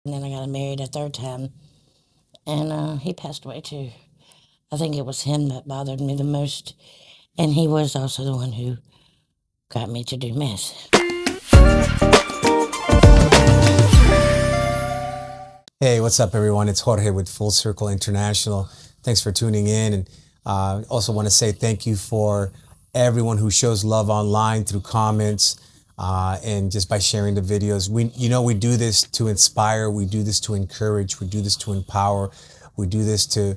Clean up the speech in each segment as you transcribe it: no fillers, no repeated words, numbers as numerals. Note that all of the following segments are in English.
And then I got married a third time, and he passed away too. I think it was him that bothered me the most, and he was also the one who got me to do meth. Hey, what's up, everyone? It's Jorge with Full Circle International. Thanks for tuning in. And also want to say thank you for everyone who shows love online through comments and just by sharing the videos. We do this to inspire. We do this to encourage. We do this to empower. We do this to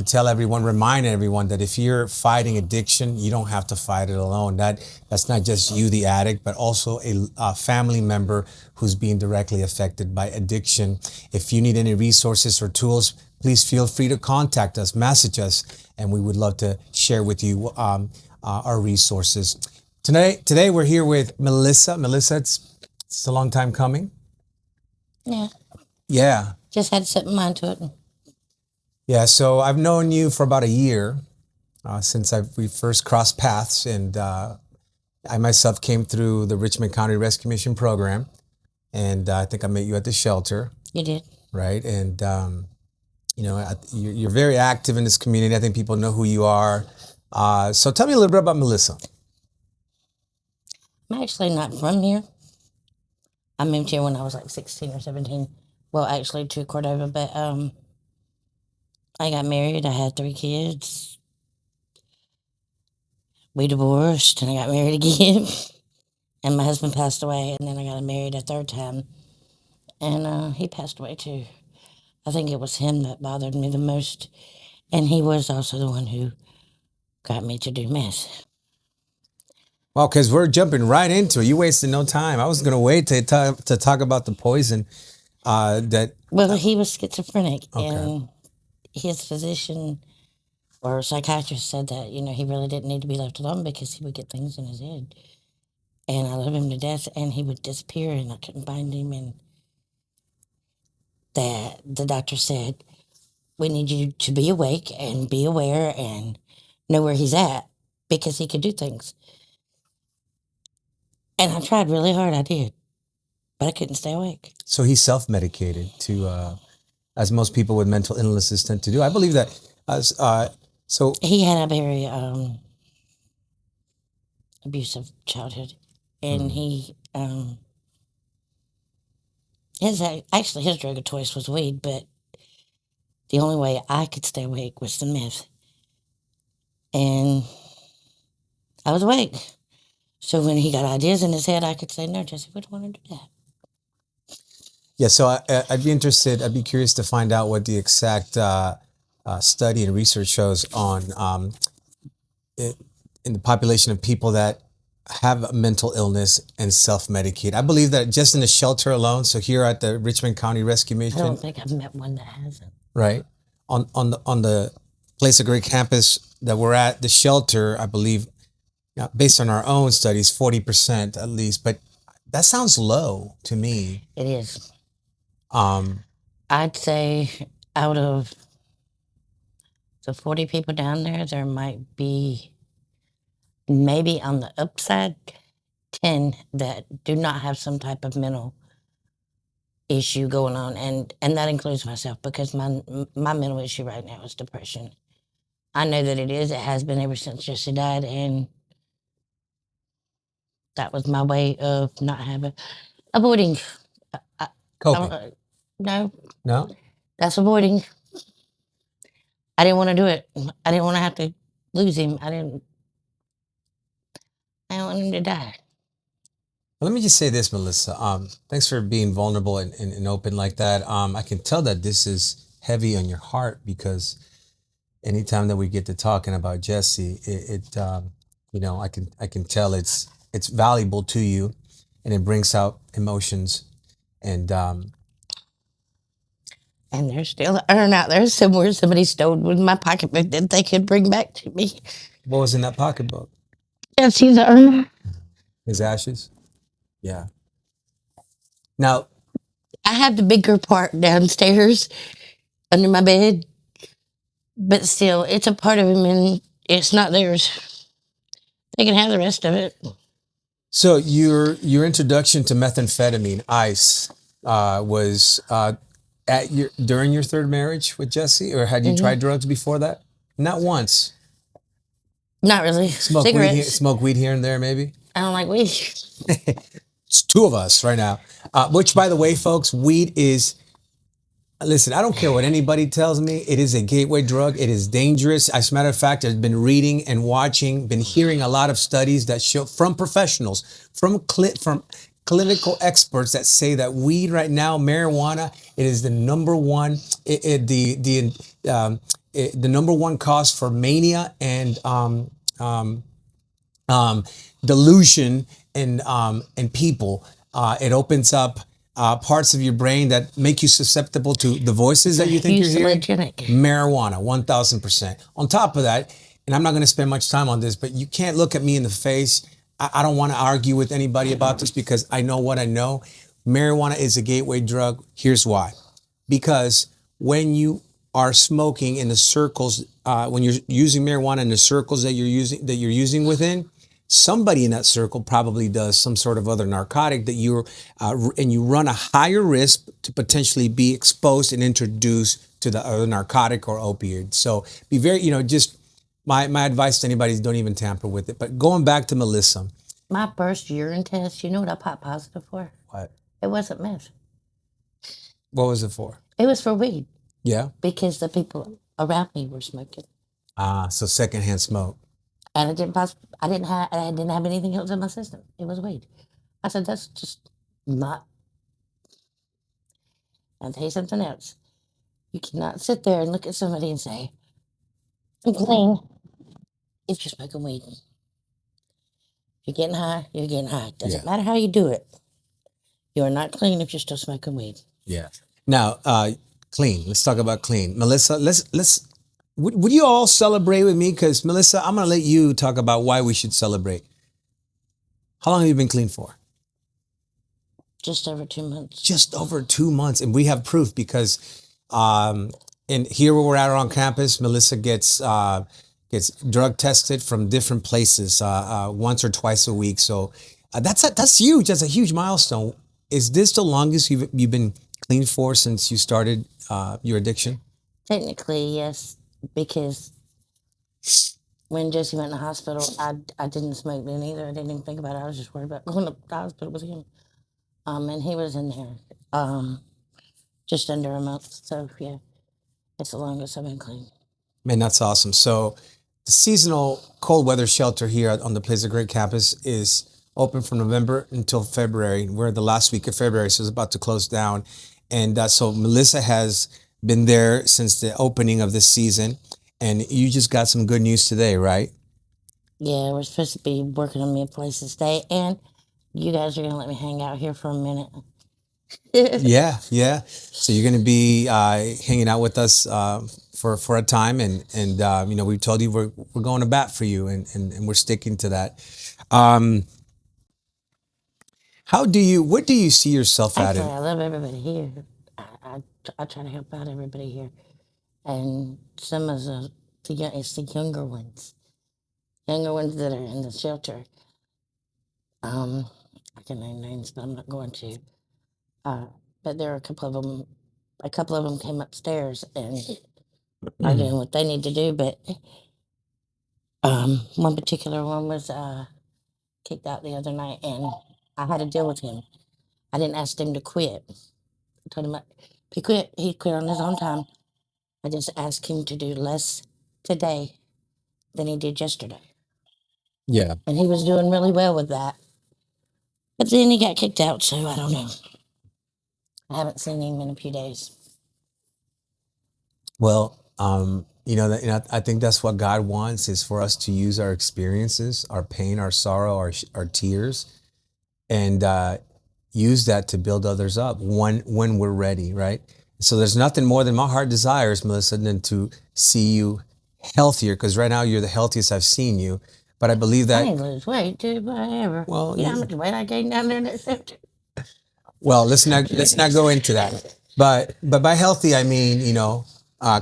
tell everyone, remind everyone that if you're fighting addiction, you don't have to fight it alone. That's not just you, the addict, but also a family member who's being directly affected by addiction. If you need any resources or tools, please feel free to contact us, message us, and we would love to share with you our resources. Today we're here with Melissa. Melissa, it's a long time coming. Yeah, Yeah. just had to set my mind to it. Yeah, so I've known you for about a year since we first crossed paths, and I myself came through the Richmond County Rescue Mission program, and I think I met you at the shelter, You did. right? And you're very active in this community. I think people know who you are. So tell me a little bit about Melissa. I'm actually not from here. I moved here when I was like 16 or 17. Well, actually to Cordova, but I got married. I had 3 kids. We divorced, and I got married again. And my husband passed away, and then I got married a third time, and he passed away too. I think it was him that bothered me the most, and he was also the one who got me to do meth. Well, because we're jumping right into it. You wasted no time. I was going to wait to talk about the poison that. Well, he was schizophrenic, Okay. and his physician or psychiatrist said that he really didn't need to be left alone because he would get things in his head. And I love him to death, and he would disappear, and I couldn't find him. And that the doctor said, we need you to be awake and be aware and know where he's at because he could do things. And I tried really hard, I did, but I couldn't stay awake. So he self-medicated as most people with mental illnesses tend to do. I believe that. So He had a very abusive childhood, and he his drug of choice was weed, but the only way I could stay awake was the meth, and I was awake. So when he got ideas in his head, I could say, "No, Jesse, we don't want to do that." yeah, so I'd be interested. I'd be curious to find out what the exact study and research shows on in the population of people that have a mental illness and self-medicate. I believe that just in the shelter alone. So here at the Richmond County Rescue I Mission, don't think I've met one that hasn't. right on the Place of Great campus that we're at, the shelter, I believe, based on our own studies, 40% at least. But that sounds low to me. It is. Um, I'd say out of the 40 people down there might be maybe on the upside 10 that do not have some type of mental issue going on, and that includes myself because my mental issue right now is depression. I know that it is. It has been ever since Jesse died, and that was my way of not having avoiding. Coping. No, No. that's avoiding. I didn't want to do it. I didn't want to have to lose him. I didn't. I want him to die. Let me just say this, Melissa. Thanks for being vulnerable and open like that. I can tell that this is heavy on your heart because anytime that we get to talking about Jesse, I can tell it's valuable to you, and it brings out emotions. And And there's still an urn out there somewhere somebody stole with my pocketbook that they could bring back to me. what was in that pocketbook? Jesse's urn. His ashes. Yeah. Now, I have the bigger part downstairs under my bed, but still, it's a part of him and it's not theirs. They can have the rest of it. so your introduction to methamphetamine, ice, was at your during your third marriage with Jesse, or had you Mm-hmm. tried drugs before that? Not once. Not really. Smoke weed here, Cigarettes. smoke weed here and there, maybe. I don't like weed. It's two of us right now. Which, by the way, folks, weed is. Listen, I don't care what anybody tells me. It is a gateway drug. It is dangerous. As a matter of fact, I've been reading and watching, been hearing a lot of studies that show from professionals, from clinical experts that say that weed right now, marijuana, it is the number one, the number one cause for mania and um, delusion in people. It opens up parts of your brain that make you susceptible to the voices that you think you're hearing. Marijuana, 1000%. On top of that, and I'm not going to spend much time on this, but you can't look at me in the face. I don't want to argue with anybody about this because I know what I know. Marijuana is a gateway drug. Here's why. Because when you are smoking in the circles, when you're using marijuana in the circles that you're using within, somebody in that circle probably does some sort of other narcotic that and you run a higher risk to potentially be exposed and introduced to the other narcotic or opioid. So be very, just my advice to anybody is don't even tamper with it. But going back to Melissa. My first urine test, you know what I popped positive for? What? It wasn't meth. What was it for? It was for weed. Yeah. Because the people around me were smoking. So secondhand smoke. And I didn't have anything else in my system. It was weed. I said, that's just not. I'll tell you something else. You cannot sit there and look at somebody and say, I'm clean if you're smoking weed. If you're getting high, you're getting high. Doesn't matter how you do it. You are not clean if you're still smoking weed. Yeah. Now, clean. Let's talk about clean. Melissa, let's would you all celebrate with me? Because Melissa, I'm gonna let you talk about why we should celebrate. How long have you been clean for? Just over 2 months. Just over 2 months, and we have proof because, and here where we're at on campus, Melissa gets drug tested from different places once or twice a week. So that's huge. That's a huge milestone. Is this the longest you've been clean for since you started your addiction? Technically, yes, because when Jesse went to the hospital, I didn't smoke then either. I didn't even think about it. I was just worried about going to the hospital with him. And he was in there just under a month. So, yeah, it's the longest I've been clean. Man, that's awesome. So the seasonal cold weather shelter here on the Plaza Great campus is open from November until February. We're the last week of February, so it's about to close down. And so Melissa has been there since the opening of this season. And you just got some good news today, right? Yeah, we're supposed to be working on me a place to stay. And you guys are going to let me hang out here for a minute. Yeah. So you're going to be hanging out with us for a time. And we told you we're going to bat for you, and we're sticking to that. What do you see yourself at? Actually, I love everybody here. I try to help out everybody here. And some of it's the younger ones that are in the shelter. I can name names, but I'm not going to. But there are a couple of them came upstairs and are doing what they need to do. But one particular one was kicked out the other night, and I had to deal with him. I didn't ask him to quit. I told him he quit. He quit on his own time. I just asked him to do less today than he did yesterday. Yeah. And he was doing really well with that. But then he got kicked out, so I don't know. I haven't seen him in a few days. Well, I think that's what God wants, is for us to use our experiences, our pain, our sorrow, our tears, and use that to build others up when we're ready, right? So there's nothing more than my heart desires, Melissa, than to see you healthier, because right now you're the healthiest I've seen you. But I believe that. I ain't lose weight, too, whatever. Well, you know how much weight I gained down there in that shelter? Well, let's not go into that. But by healthy, I mean,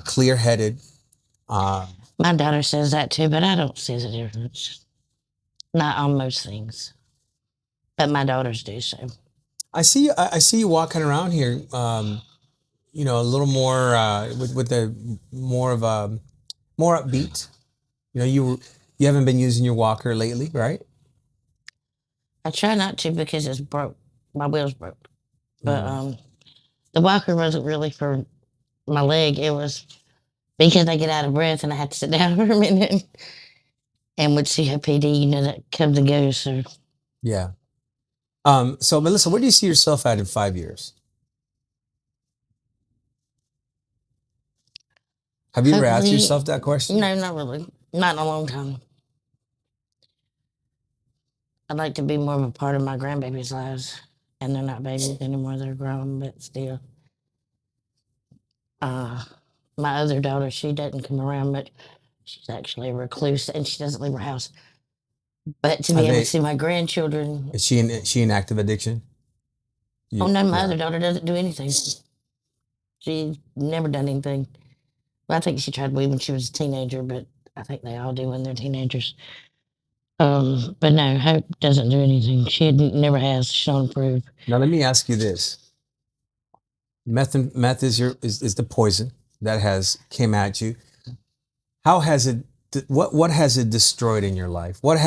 clear-headed. My daughter says that too, but I don't see the difference. Not on most things. But my daughters do, so. I see you. I see you walking around here. A little more with the more of a more upbeat. You haven't been using your walker lately, right? I try not to because it's broke. My wheel's broke. But Mm. the walker wasn't really for my leg. It was because I get out of breath and I had to sit down for a minute. And with COPD, that comes and goes. So Yeah. So Melissa, where do you see yourself at in 5 years? Have you ever asked hopefully, yourself that question? no, not really. Not in a long time. I'd like to be more of a part of my grandbabies' lives. And they're not babies anymore. They're grown, but still. Uh, my other daughter, she doesn't come around much. She's actually a recluse and she doesn't leave her house. But to Are be able to they? see my grandchildren, Is she in active addiction? oh no, my Yeah. other daughter doesn't do anything. She's never done anything. Well, I think she tried weed when she was a teenager, but I think they all do when they're teenagers. But no, Hope doesn't do anything. Never has. She don't approve. Now let me ask you this: meth is the poison that has came at you. How has it? What has it destroyed in your life? What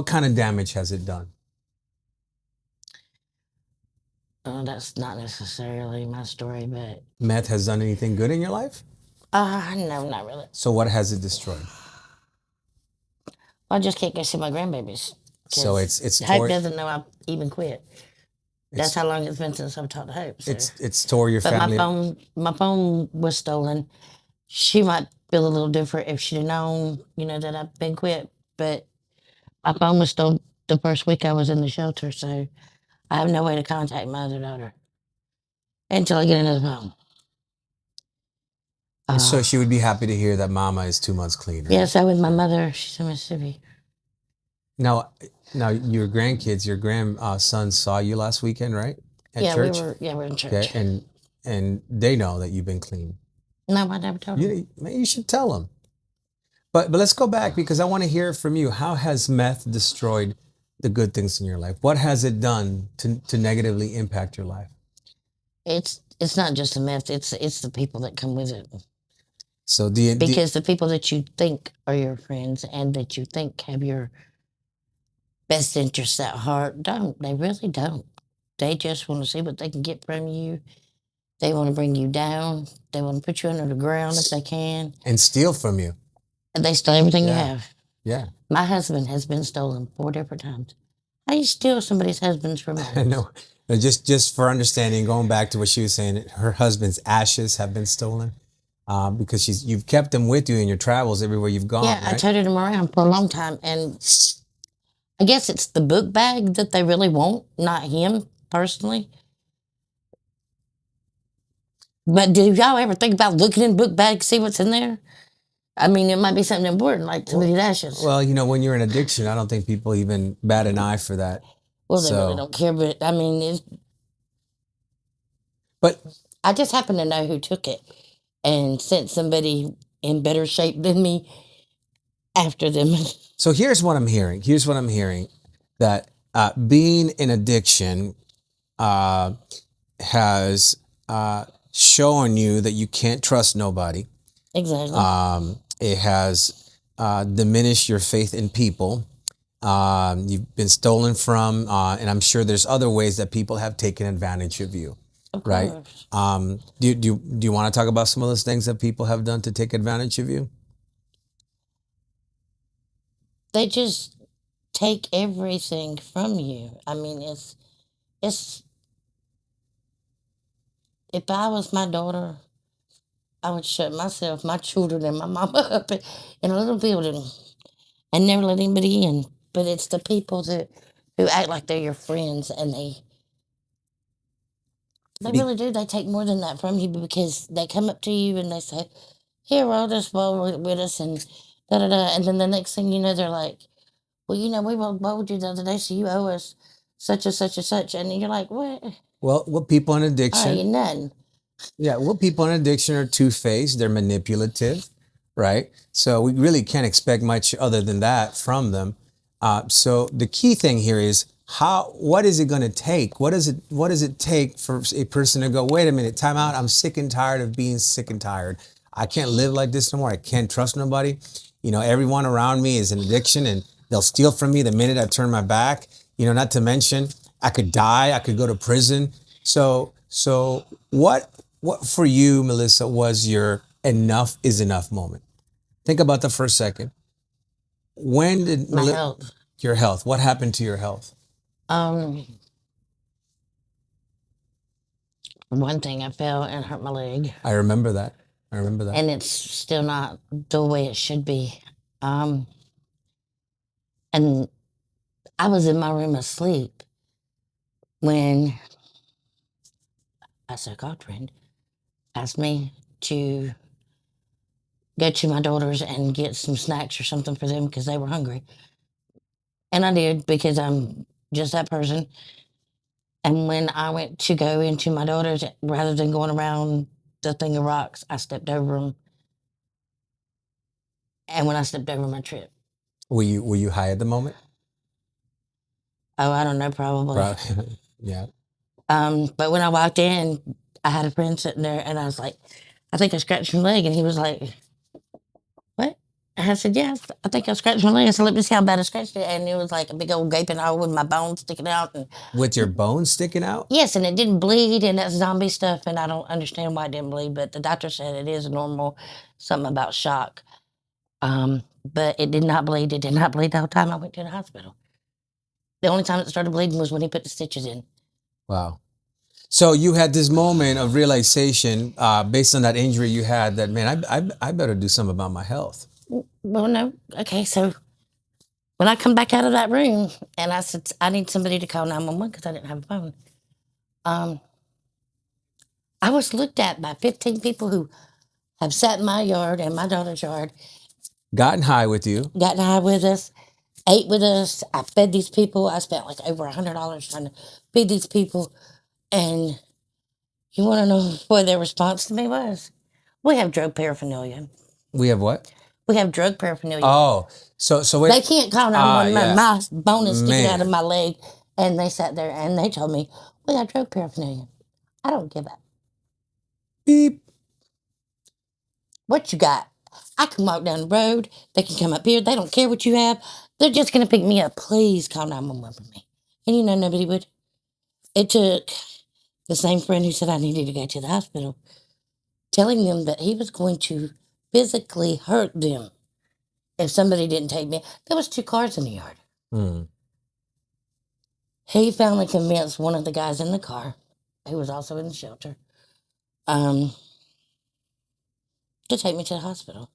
kind of damage has it done? That's not necessarily my story, but Meth has done anything good in your life? no, not really. So what has it destroyed? I just can't go see my grandbabies. So it's Hope tore doesn't know I even quit. That's it's how long it's been since I've talked to Hope. So. it's tore your But family. my phone was stolen. She might feel a little different if she'd have known, that I've been quit. But my phone was stolen the first week I was in the shelter, so I have no way to contact my other daughter until I get another phone. So she would be happy to hear that Mama is 2 months clean, right? Yeah, so with my mother, she's in Mississippi. Now, your grandkids, your grandson saw you last weekend, right? At church. We're in church. Okay, and they know that you've been clean. No, I never told them. You should tell them. But let's go back because I want to hear from you. How has meth destroyed the good things in your life? What has it done to negatively impact your life? It's not just the meth. It's the people that come with it. So because the people that you think are your friends and that you think have your best interests at heart don't. They really don't. They just want to see what they can get from you. They want to bring you down. They want to put you under the ground if they can. And steal from you. And they steal everything you Yeah. have. Yeah. My husband has been stolen 4 different times. How do you steal somebody's husband's from I know. Just for understanding, going back to what she was saying, her husband's ashes have been stolen because you've kept them with you in your travels everywhere you've gone. Yeah, right? I toted them around for a long time, and I guess it's the book bag that they really want, not him personally. But do y'all ever think about looking in book bag, see what's in there? I mean, it might be something important, like somebody's ashes. Well, when you're in addiction, I don't think people even bat an eye for that. Well, they really don't care, but I mean, but I just happen to know who took it and sent somebody in better shape than me after them. So here's what I'm hearing. That being in addiction has shown you that you can't trust nobody. Exactly. It has diminished your faith in people. You've been stolen from, and I'm sure there's other ways that people have taken advantage of you. Of right? course. Do you want to talk about some of those things that people have done to take advantage of you? They just take everything from you. I mean, it's if I was my daughter, I would shut myself, my children, and my mama up in a little building and never let anybody in. But it's the people who act like they're your friends, and they really do. They take more than that from you because they come up to you and they say, "Here, roll this bowl with us," and da da da. And then the next thing you know, they're like, "Well, we rolled bowl with you the other day, so you owe us such and such and such." And you're like, "What?" Well, people in addiction. You're nothing. Yeah, people in addiction are two-faced. They're manipulative, right? So we really can't expect much other than that from them. So the key thing here is what is it going to take? What does it take for a person to go, wait a minute, time out. I'm sick and tired of being sick and tired. I can't live like this no more. I can't trust nobody. You know, everyone around me is an addiction and they'll steal from me the minute I turn my back. You know, not to mention I could die, I could go to prison. So what for you, Melissa, was your enough is enough moment? Think about that for a second. When did My health. your health? What happened to your health? One thing, I fell and hurt my leg, I remember that. I remember that. and it's still not the way it should be. And I was in my room asleep when a so-called friend asked me to go to my daughter's and get some snacks or something for them because they were hungry. And I did, because I'm just that person. And when I went to go into my daughter's, rather than going around the thing of rocks, I stepped over them. And when I stepped over my trip, Were you high at the moment? oh, I don't know, probably. Yeah. But when I walked in, I had a friend sitting there, and I was like, I think I scratched my leg. And he was like, what? And I said, yeah, I think I scratched my leg. I said, let me see how bad I scratched it. And it was like a big old gaping hole with my bones sticking out. And With your bones sticking out? yes, and it didn't bleed, and that's zombie stuff, and I don't understand why it didn't bleed, but the doctor said it is normal, something about shock. But it did not bleed. It did not bleed the whole time I went to the hospital. The only time it started bleeding was when he put the stitches in. Wow. So you had this moment of realization based on that injury you had that, man, I better do something about my health. Well, no. Okay, so when I come back out of that room, and I said, I need somebody to call 911 because I didn't have a phone. I was looked at by 15 people who have sat in my yard and my daughter's yard, Gotten high with you. gotten high with us, ate with us. I fed these people. I spent like over $100 trying to feed these people. And you want to know what their response to me was? We have drug paraphernalia. We have what? We have drug paraphernalia. Oh, so wait. They can't call 911. yeah. My bone is sticking Man. out of my leg. And they sat there and they told me, we got drug paraphernalia. I don't give up. Beep. What you got? I can walk down the road. They can come up here. They don't care what you have. They're just going to pick me up. Please call 911 for me. And you know, nobody would. It took the same friend who said I needed to go to the hospital, telling them that he was going to physically hurt them if somebody didn't take me. There was 2 cars in the yard. He finally convinced one of the guys in the car, who was also in the shelter, to take me to the hospital.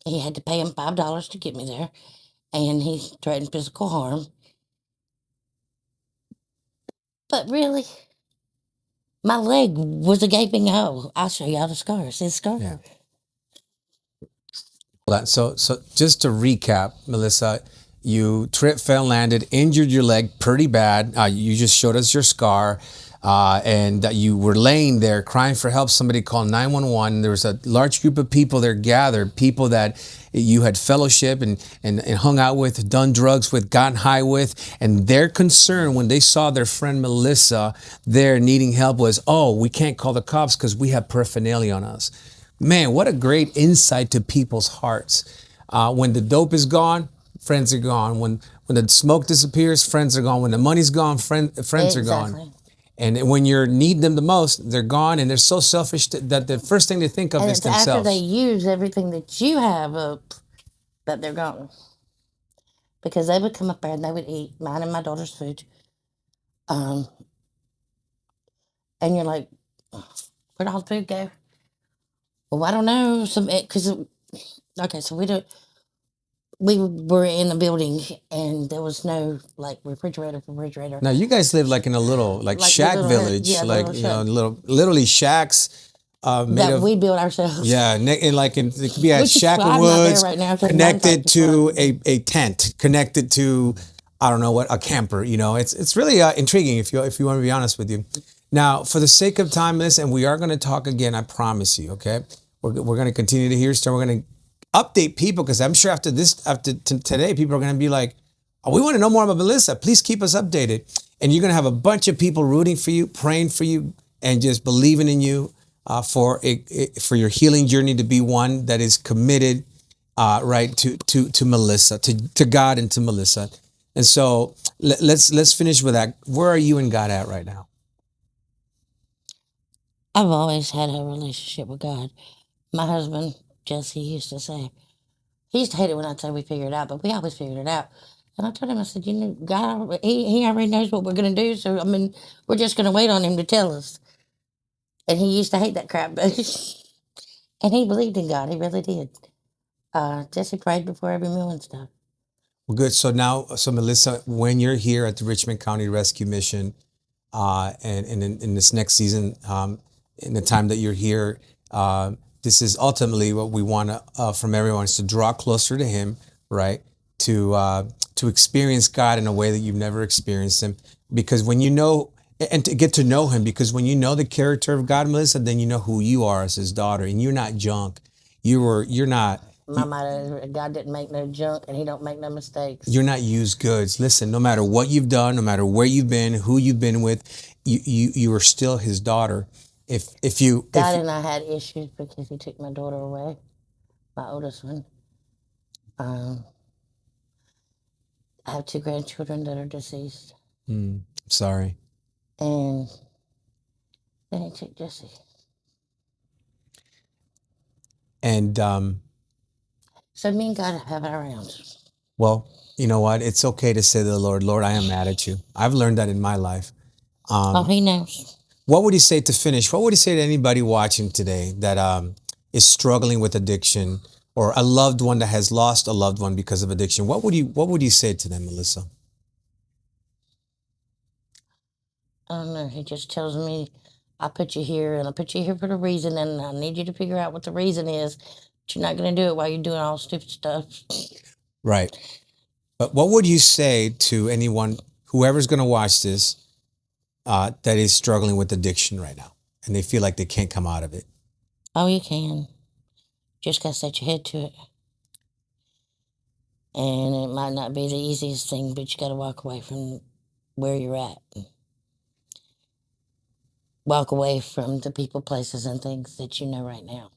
He had to pay him $5 to get me there, and he threatened physical harm. But really, my leg was a gaping hole. I'll show you all the scars. His scar. Yeah. So just to recap, Melissa, you tripped, fell, landed, injured your leg pretty bad. You just showed us your scar. And you were laying there crying for help. Somebody called 911. There was a large group of people there gathered, people that you had fellowship and hung out with, done drugs with, gotten high with. And their concern when they saw their friend Melissa there needing help was, oh, we can't call the cops because we have paraphernalia on us. Man, what a great insight to people's hearts. When the dope is gone, friends are gone. When the smoke disappears, friends are gone. When the money's gone, friends are gone. And when you need them the most, they're gone, and they're so selfish that the first thing they think of is themselves. After they use everything that you have up, that they're gone. Because they would come up there and they would eat mine and my daughter's food. And you're like, where'd all the food go? Well, I don't know. Okay, so we were in a building and there was no like refrigerator. Now you guys live like in a little like shack village, yeah, like you know, literally shacks made that of, we built ourselves. Yeah, and it could be a shack of woods connected to a tent, connected to I don't know what, a camper. You know, it's really intriguing if you want to be honest with you. Now, for the sake of time, and we are going to talk again. I promise you. Okay, we're going to continue to hear story. We're going to update people because I'm sure after today, people are going to be like, We want to know more about Melissa. Please keep us updated. And you're going to have a bunch of people rooting for you, praying for you, and just believing in you for your healing journey to be one that is committed, right, to Melissa, to God and to Melissa. And so let's finish with that. Where are you and God at right now? I've always had a relationship with God. My husband, Jesse, used to say, he used to hate it when I'd say we figured it out, but we always figured it out. And I told him, I said, you know, God, he already knows what we're going to do. So, I mean, we're just going to wait on him to tell us. And he used to hate that crap. But and he believed in God. He really did. Jesse prayed before every meal and stuff. Well, good. So now, so Melissa, when you're here at the Richmond County Rescue Mission, and in this next season, in the time that you're here, this is ultimately what we want from everyone is to draw closer to Him, right? To experience God in a way that you've never experienced Him, because when you know and to get to know Him, because when you know the character of God, Melissa, then you know who you are as His daughter, and you're not junk. You're not. My motto, God didn't make no junk and He don't make no mistakes. You're not used goods. Listen, no matter what you've done, no matter where you've been, who you've been with, you are still His daughter. If you God and I had issues because He took my daughter away, my oldest one. I have 2 grandchildren that are deceased. Sorry. And then He took Jesse. And so me and God have our rounds. Well, you know what? It's okay to say to the Lord, Lord, I am mad at you. I've learned that in my life. He knows. What would you say to finish? What would you say to anybody watching today that is struggling with addiction, or a loved one that has lost a loved one because of addiction? What would you say to them, Melissa? I don't know. He just tells me, I put you here and I put you here for a reason, and I need you to figure out what the reason is. But you're not going to do it while you're doing all stupid stuff. Right. But what would you say to anyone, whoever's going to watch this, that is struggling with addiction right now and they feel like they can't come out of it? Oh, you can. Just got to set your head to it. And it might not be the easiest thing, but you got to walk away from where you're at. Walk away from the people, places, and things that you know right now.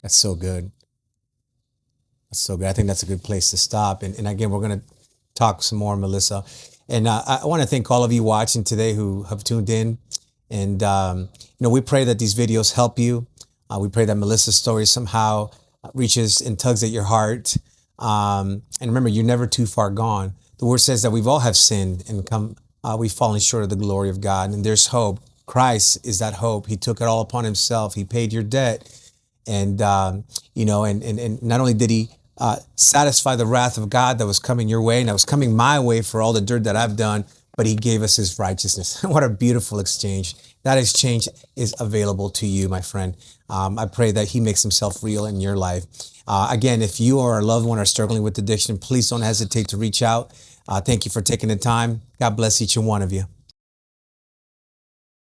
That's so good. That's so good. I think that's a good place to stop. And again, we're going to talk some more, Melissa. And I want to thank all of you watching today who have tuned in. And, we pray that these videos help you. We pray that Melissa's story somehow reaches and tugs at your heart. And remember, you're never too far gone. The word says that we've all have sinned and we've fallen short of the glory of God. And there's hope. Christ is that hope. He took it all upon Himself. He paid your debt. And, and not only did He satisfy the wrath of God that was coming your way and that was coming my way for all the dirt that I've done, but He gave us His righteousness. What a beautiful exchange. That exchange is available to you, my friend. I pray that He makes Himself real in your life. Again, if you or a loved one are struggling with addiction, please don't hesitate to reach out. Thank you for taking the time. God bless each and one of you.